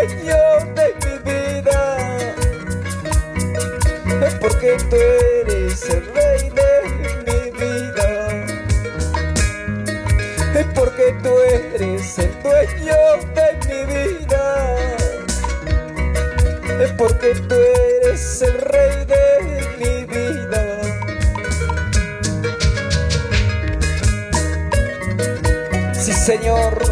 dueño de mi vida, porque tú eres el rey de mi vida, porque tú eres el dueño de mi vida, porque tú eres el rey de mi vida. Sí, Señor.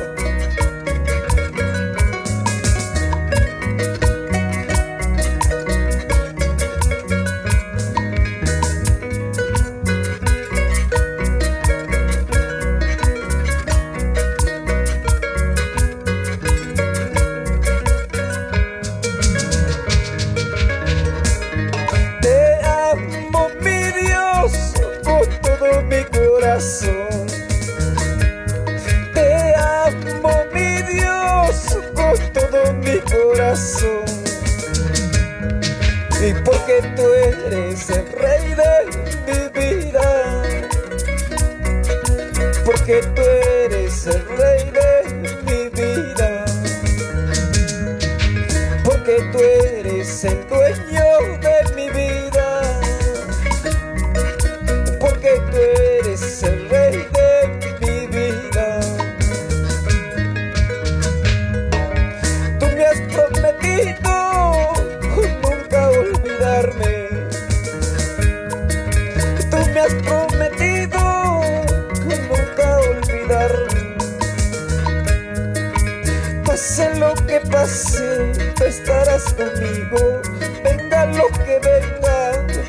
Te amo, mi Dios, con todo mi corazón. Te amo, mi Dios, con todo mi corazón. Y porque tú eres el rey de mi vida, porque tú eres el rey de mi vida, porque tú eres el dueño de mi vida, porque tú eres el rey de mi vida. Tú me has prometido nunca olvidarme. Tú me has prometido nunca olvidarme. Pase lo que pase, tú estarás conmigo. Venga lo que venga,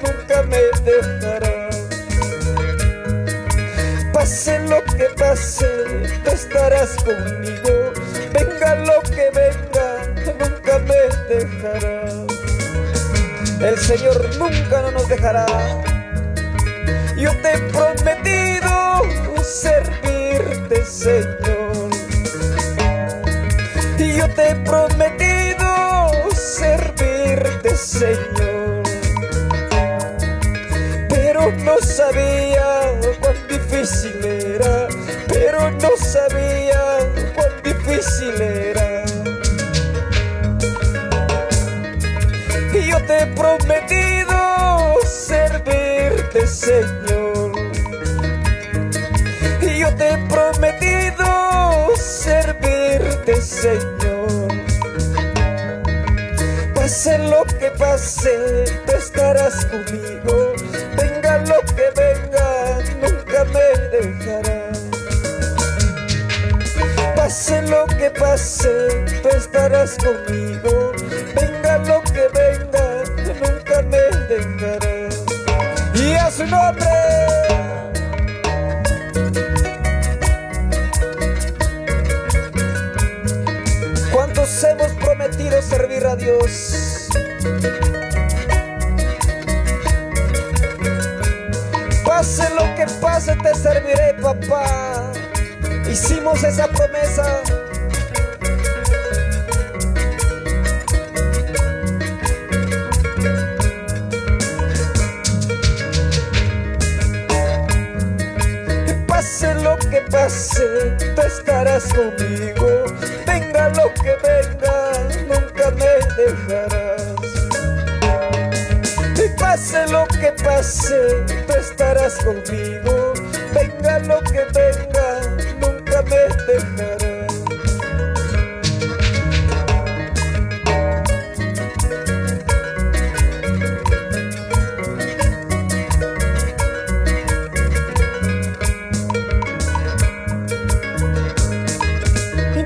nunca me dejarás. Pase lo que pase, tú estarás conmigo. Venga lo que venga, nunca me dejarás. El Señor nunca no nos dejará. Yo te he prometido servirte, Señor. Y yo te he prometido servirte, Señor. Pero no sabía cuán difícil era, pero no sabía cuán difícil era. Y yo te he prometido servirte, Señor. Y yo te he prometido servirte, Señor. Pase lo que pase, tú estarás conmigo. Venga lo que venga, nunca me dejarás. Pase lo que pase, tú estarás conmigo. Venga lo que venga, nunca me dejarás. Y a su nombre. ¿Cuántos hemos prometido servir a Dios? Pase lo que pase, te serviré, papá. Hicimos esa promesa. Pase lo que pase, tú estarás conmigo. Venga lo que venga, nunca me dejarás. Y pase lo que pase, tú estarás conmigo. Venga lo que venga, nunca me dejarás.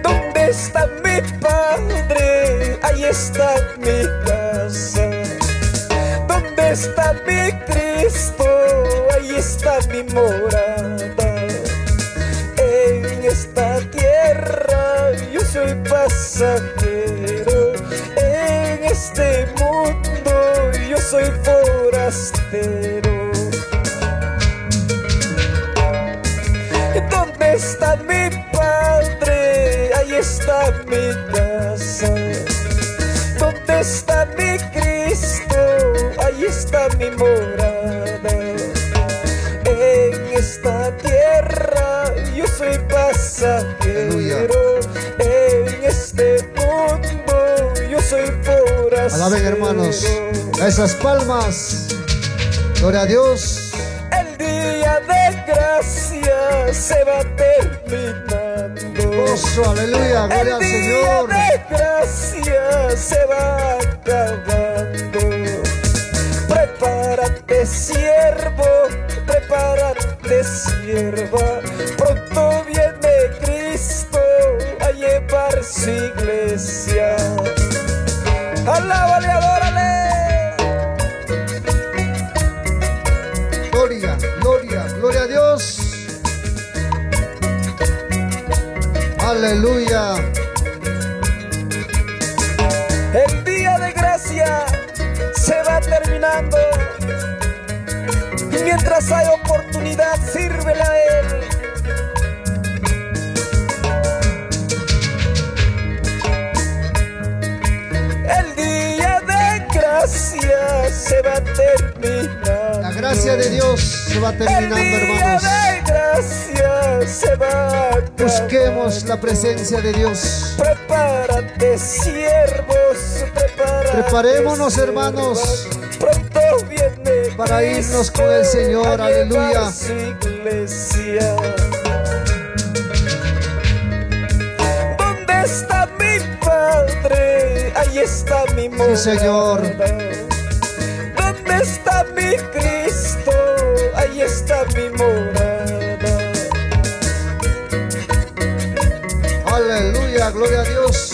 ¿Dónde está mi Padre? Ahí está mi casa. ¿Dónde está mi Cristo? Ahí está mi morada. En esta tierra yo soy pasajero. En este mundo yo soy forastero. ¿Dónde está mi Padre? Ahí está mi casa. ¿Dónde está mi Cristo? Ahí está mi morada. En esta tierra yo soy pasajero. En este mundo soy forastero. Alaben, hermanos, a esas palmas. Gloria a Dios. El día de gracia se va terminando. Gozo, aleluya, gloria al Señor. El día de gracia se va acabando. Prepárate, siervo, prepárate, sierva. Pronto viene Cristo a llevar su iglesia. Alábale, adórale. Gloria, gloria, gloria a Dios. Aleluya. El día de gracia se va terminando. Y mientras hay oportunidad, sírvele a Él. El día de gracia se va terminando. La gracia de Dios se va terminando, hermanos. El día de gracia se va acabando. Busquemos la presencia de Dios. Prepárate, siervos, prepárate. Preparémonos, hermanos, pronto viene para irnos con el Señor. Aleluya. Su iglesia. ¿Dónde está mi Padre? Ahí está mi morada. Sí, Señor. ¿Dónde está mi Cristo? Ahí está mi morada. Aleluya, gloria a Dios.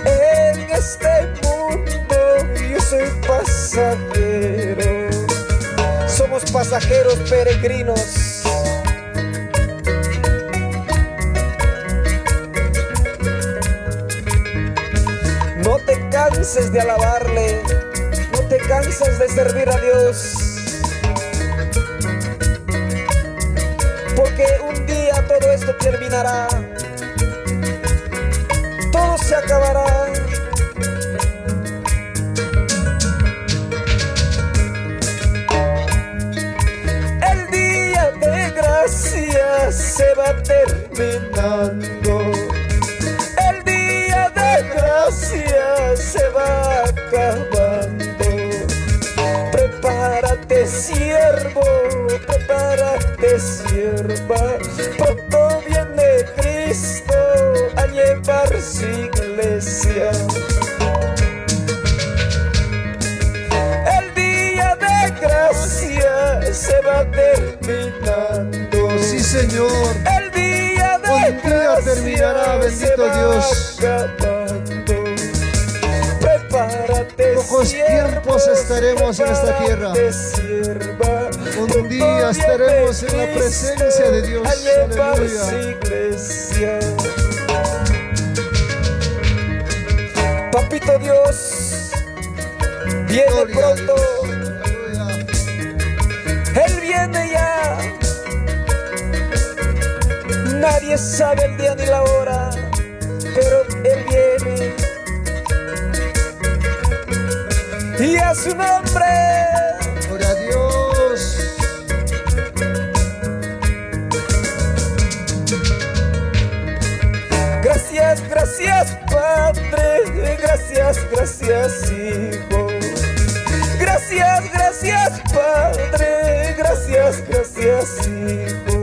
En este mundo yo soy pasajero. Somos pasajeros peregrinos. No te canses de alabarle, no te canses de servir a Dios, porque un día todo esto terminará, todo se acabará. El día de gracia se va terminando. El día de gracia se va acabando. Prepárate, siervo, prepárate, sierva. Pronto viene Cristo a llevar su iglesia. El día de gracia se va terminando. Sí, Señor. El día de Un día terminará, bendito Dios. Acabando. Prepárate, Pocos tiempos estaremos en esta tierra. Sierva. Un día estaremos en la presencia de Dios. Aleluya. Iglesia. Papito Dios viene Gloria a pronto. Dios. Aleluya. Él viene ya. Nadie sabe el día ni la hora, pero Él viene. Y a su nombre. Gloria a Dios. Gracias, gracias Padre, gracias, gracias Hijo. Gracias, gracias Padre, gracias, gracias Hijo.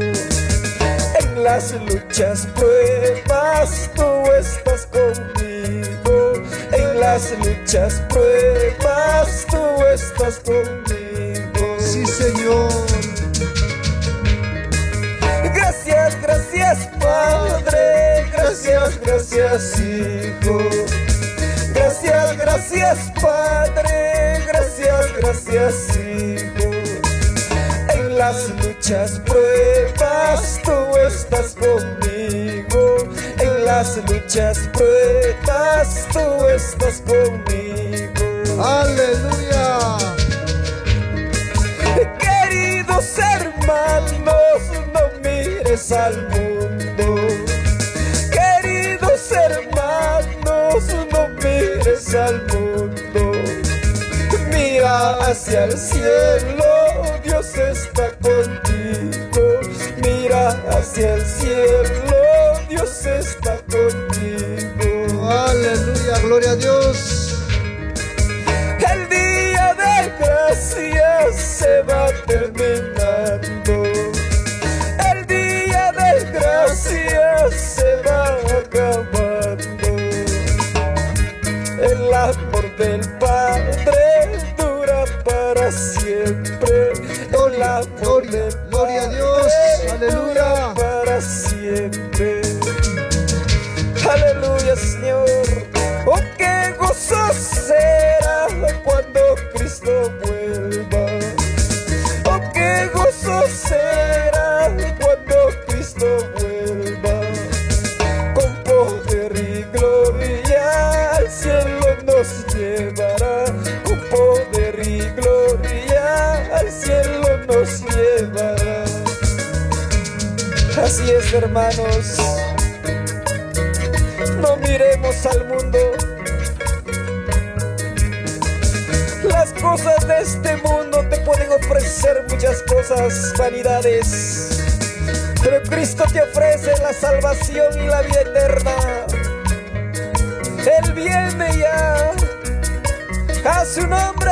En las luchas, pruebas, tú estás conmigo. En las luchas, pruebas, tú estás conmigo. Sí, Señor. Gracias, gracias Padre, gracias, gracias Hijo. Gracias, gracias Padre, gracias, gracias Hijo. En las luchas, pruebas, tú estás conmigo. En las luchas, pruebas, tú estás conmigo. Aleluya. Queridos hermanos, no mires al mundo. Queridos hermanos, no mires al mundo. Mira hacia el cielo, Dios está contigo. Mira hacia el cielo, Dios está contigo. Aleluya. gloria a Dios. El día de gracia se va terminando. El día de gracia se va acabando. El amor del Padre dura para siempre. El amor del gloria a Dios. Aleluya. Para siempre. Aleluya, Señor. Oh, qué gozo será cuando Cristo vuelva. Oh, qué gozo será cuando Cristo vuelva. Con poder y gloria al cielo nos llevará. Con poder y gloria al cielo nos llevará. Así es, hermanos. No miremos al mundo. Las cosas de este mundo te pueden ofrecer muchas cosas, vanidades, pero Cristo te ofrece la salvación y la vida eterna. Él viene ya a su nombre.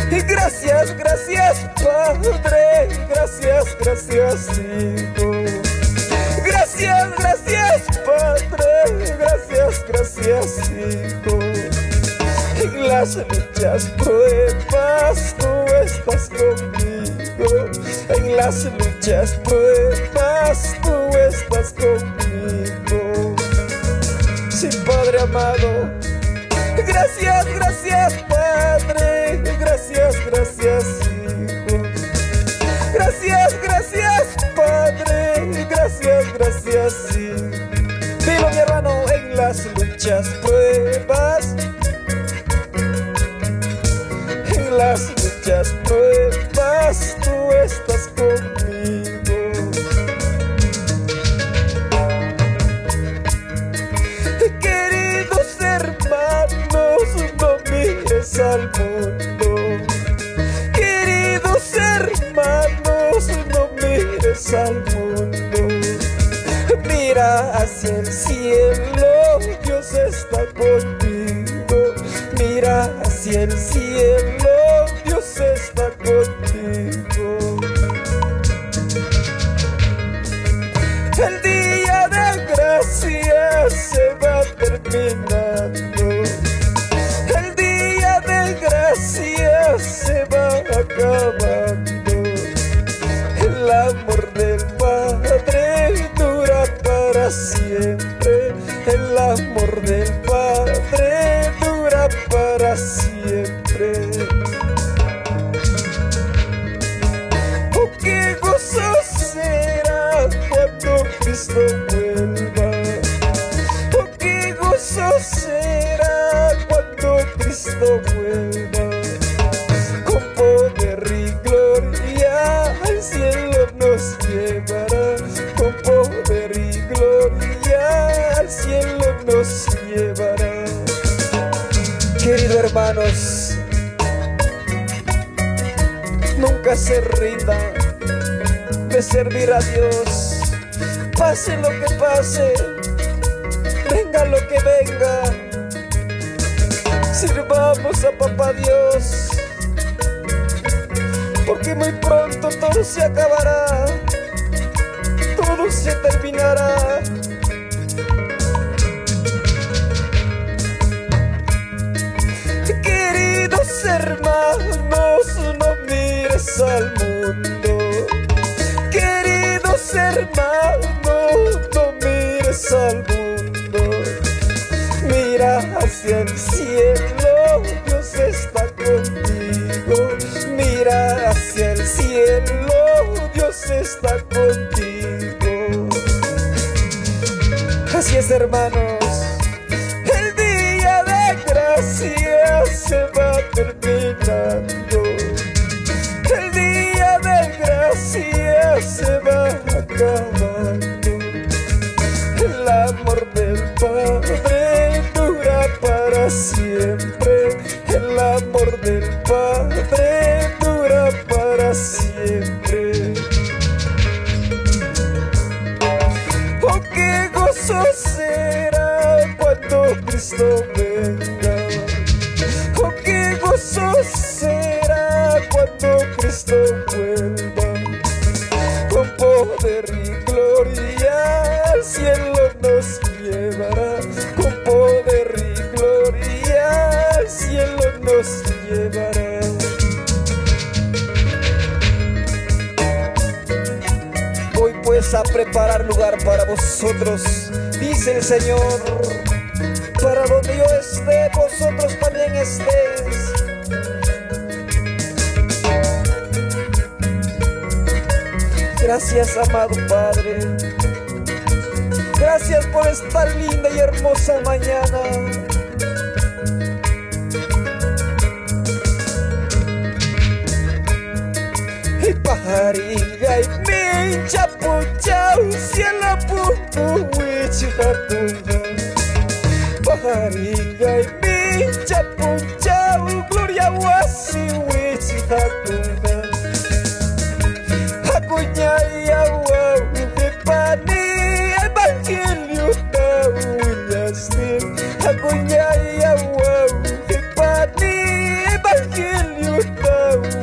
Y gracias, gracias Padre, gracias, gracias Hijo. Gracias, gracias Padre, gracias, gracias Hijo. En las luchas, pruebas, tú estás conmigo. En las luchas, pruebas, tú estás conmigo. Sí, Padre amado. Gracias, gracias Padre, gracias, gracias Hijo. Gracias, gracias Padre, gracias, gracias Hijo. Dilo, mi hermano, en las luchas, pruebas. En las luchas, pruebas, tú estás conmigo. Queridos hermanos, no mires al mundo. Queridos hermanos, no mires al mundo. Mira hacia el cielo, Dios está contigo. Mira hacia el cielo, Dios está contigo. El día de gracia se va terminando. El día de gracia se va acabando. El amor del Padre dura para siempre. El amor del Padre dura para siempre. Oh, qué gozo será cuando Cristo vuelva. Oh, qué gozo será cuando Cristo vuelva. Con poder y gloria al cielo nos llevará. Con poder y gloria al cielo nos llevará. Queridos hermanos, nunca se rinda de servir a Dios. Pase lo que pase, venga lo que venga, sirvamos a Papá Dios, porque muy pronto todo se acabará, todo se terminará. Queridos hermanos, no mires al mundo. Queridos hermanos, no mires al mundo. Mira hacia el cielo, Dios está contigo. Mira hacia el cielo, Dios está contigo. Así es, hermanos. El día de gracia se va terminando. El día de gracia se va acabando. El amor del Padre dura para siempre. El amor del Padre dura para siempre. gozo será cuando Cristo venga. Oh, qué gozo será cuando Cristo vuelva. Con poder y gloria al cielo nos llevará. Con poder y gloria al cielo nos llevará. Voy pues a preparar lugar para vosotros, dice el Señor. Para donde yo esté, vosotros también estéis. Gracias, amado Padre. Gracias por esta linda y hermosa mañana. Y pajarilla y mi chapuchao, cielo punto wichihatunga. Pajarilla y mi chapuchao, gloria wasi wichihatunga. Hakunyaya wau hepani evangelio ta winyastin. Hakunyaya wau hepani evangelio ta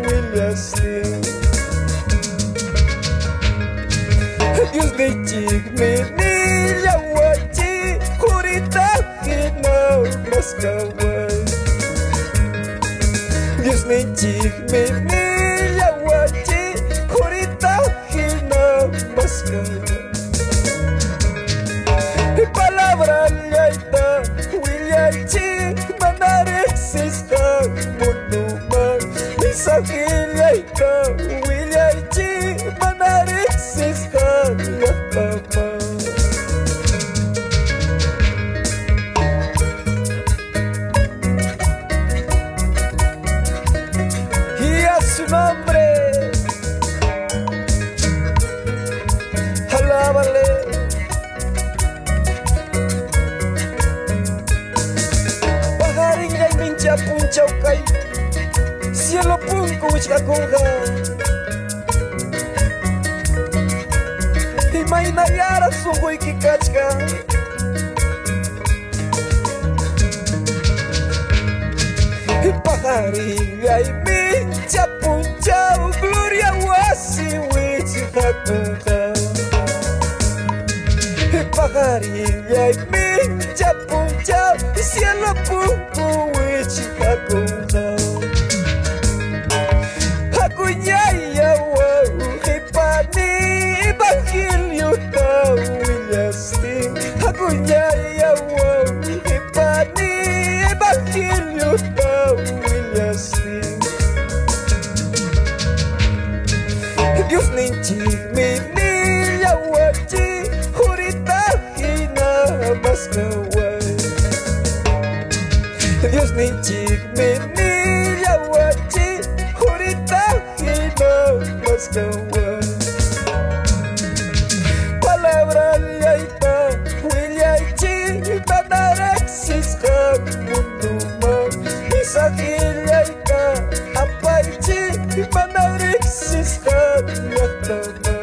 winyastin. Dios de chigmini yawachi kurita kina maskawai. Dios de chigmini yawachi kurita kina maskawai. Palabra yaita willachi manarexista munuma. Mensaje yaita willachi manarexista yatama. Y a su nombre alábale. Pajarilla y mincha puncha ukai, cielo punco wichkakunga. Y mainayara sungo ikikachka. Y pajarilla y mincha puncha, gloria wasi wichkakunga. Y pajarilla y mincha puncha, cielo punco wichkakunga. Hakunyaya wau hipani evangelio ta winyastin. Hakunyaya wau hipani evangelio ta winyastin. Dios ninchi mini yawachi hurita hina maskawai. Dios ninchi mini yawachi hurita hina maskawai. Palabra yaita willachi manaraxista munduma. Mensaje yaita apaichi manarexista yatama.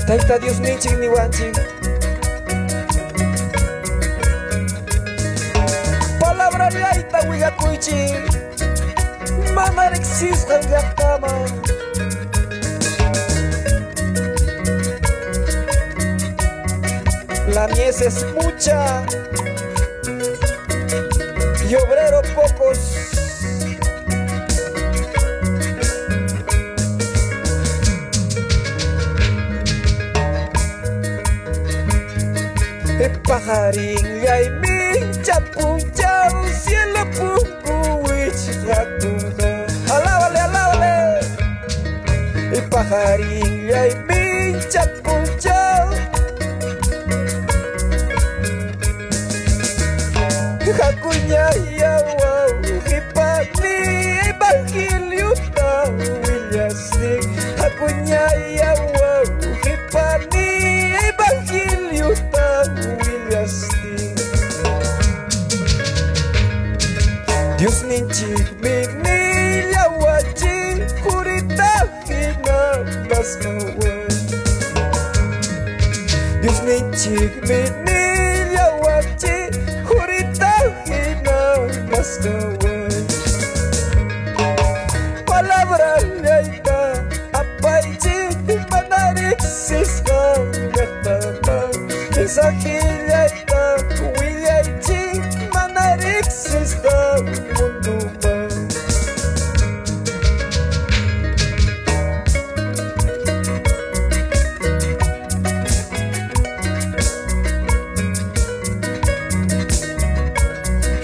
Taita Dios ninchi ni wanchi. Palabra yaita wigakuichi manarexista yatama. La mies es mucha y obrero pocos. Pajarilla y mincha puncha, cielo punco wichkatunga. Alábale, alábale. Y pajarilla y mincha puncha. Hakunyaya wau hipani evangelio ta winyastin. Hakunyaya wau hipani evangelio ta winyastin. Dios ninchi mini yawachi hurita hina kaskawan. Dios ninchik minilla wachi jurita hina maskawan. Palabra leita apaichi manarixis hangatama. Isahillaita huillaichi manarixis hamunduma.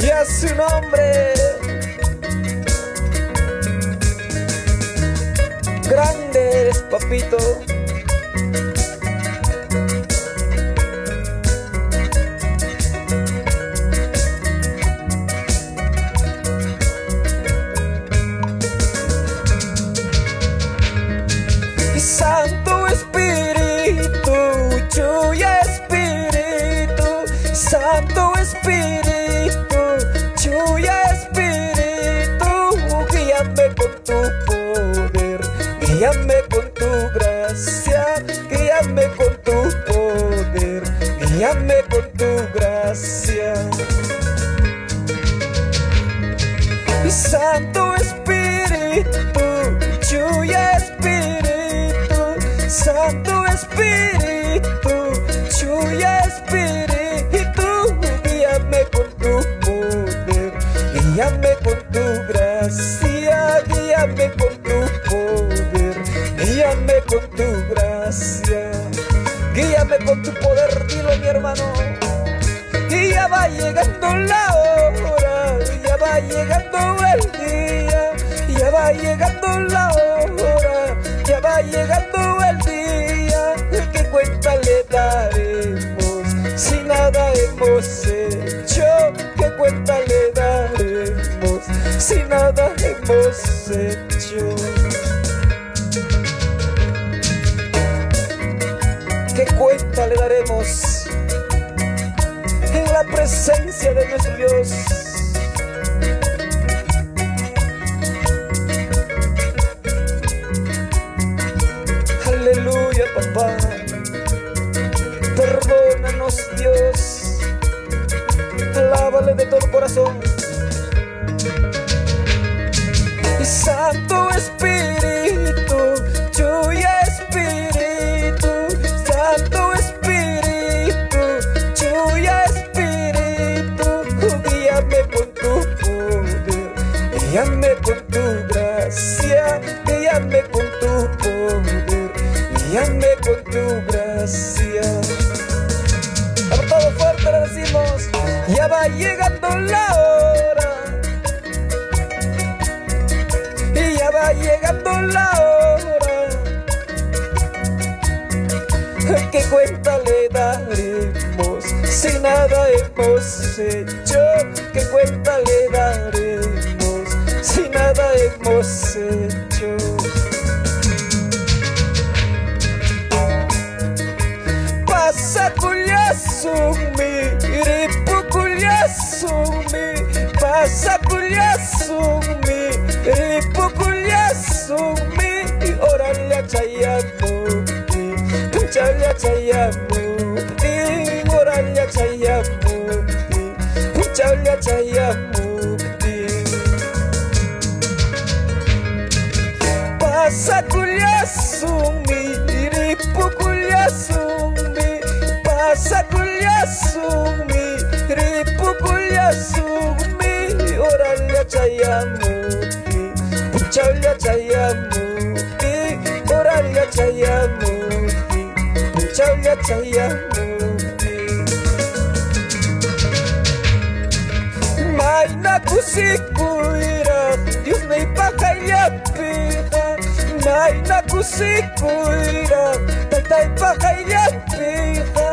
Y a su nombre grande eres, papito. Santo Espíritu, Chuya Espíritu, Santo Espíritu, Chuya Espíritu, guíame con tu poder, guíame con tu gracia, guíame con tu poder, guíame con tu gracia. Santo Espíritu, Chuya Espíritu, Santo Espíritu, Chuya Espíritu, guíame con tu poder, guíame con tu gracia, guíame con tu poder, guíame con tu gracia, guíame con tu poder, dilo mi hermano. Y ya va llegando la hora, ya va llegando el día, ya va llegando la hora, ya va llegando el día. ¿Qué cuenta le daremos si nada hemos hecho? ¿Qué cuenta le daremos si nada hemos hecho? ¿Qué cuenta le daremos en la presencia de nuestro Dios? Aleluya, papá. Perdónanos, Dios. Alábale de todo corazón. Y Santo Espíritu, Chuya Espíritu, Santo Espíritu, Chuya Espíritu, guíame con tu poder, guíame con tu gracia, guíame con tu poder, guíame con tu gracia. Todo fuerte le decimos, ya va llegando la hora, y ya va llegando la hora. ¿Qué cuenta le daremos si nada hemos hecho? ¿Qué cuenta le daremos si nada hemos hecho? Pasa kulyasumi, ripu kulyasumi, pasa kulyasumi, ripu kulyasumi, orale a chayamuti, chale a chayamuti, orale a chayamuti, chale a chayamuti. Pasa kulyasumi, ripu kulyasumi, pasa kulyasumi, ripu kulyasumi, orale a chayamuti, chale a chayamuti, orale a chayamuti, chale a chayamuti. Maina kusikuira, Dios me ipakaya pita. Maina kusikuira, tata ipakaya pita.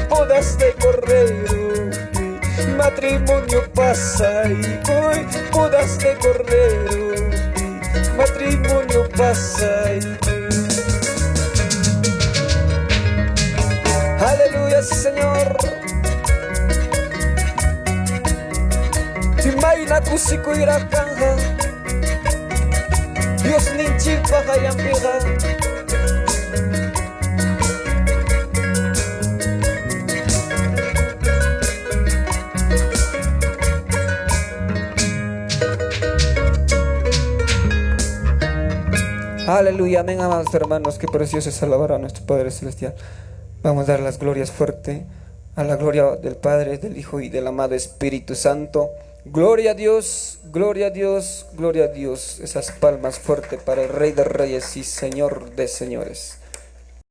Bodas de cordero, matrimonio pasa y voy. Bodas de cordero, matrimonio pasa y voy. Aleluya, Señor. Maina kusikuira kanja, Dios ninchi paja yampiga. Aleluya, amén, amados hermanos. Qué precioso es alabar a nuestro Padre Celestial. Vamos a dar las glorias fuerte a la gloria del Padre, del Hijo y del amado Espíritu Santo. Gloria a Dios, gloria a Dios, gloria a Dios. Esas palmas fuertes para el Rey de Reyes y Señor de Señores.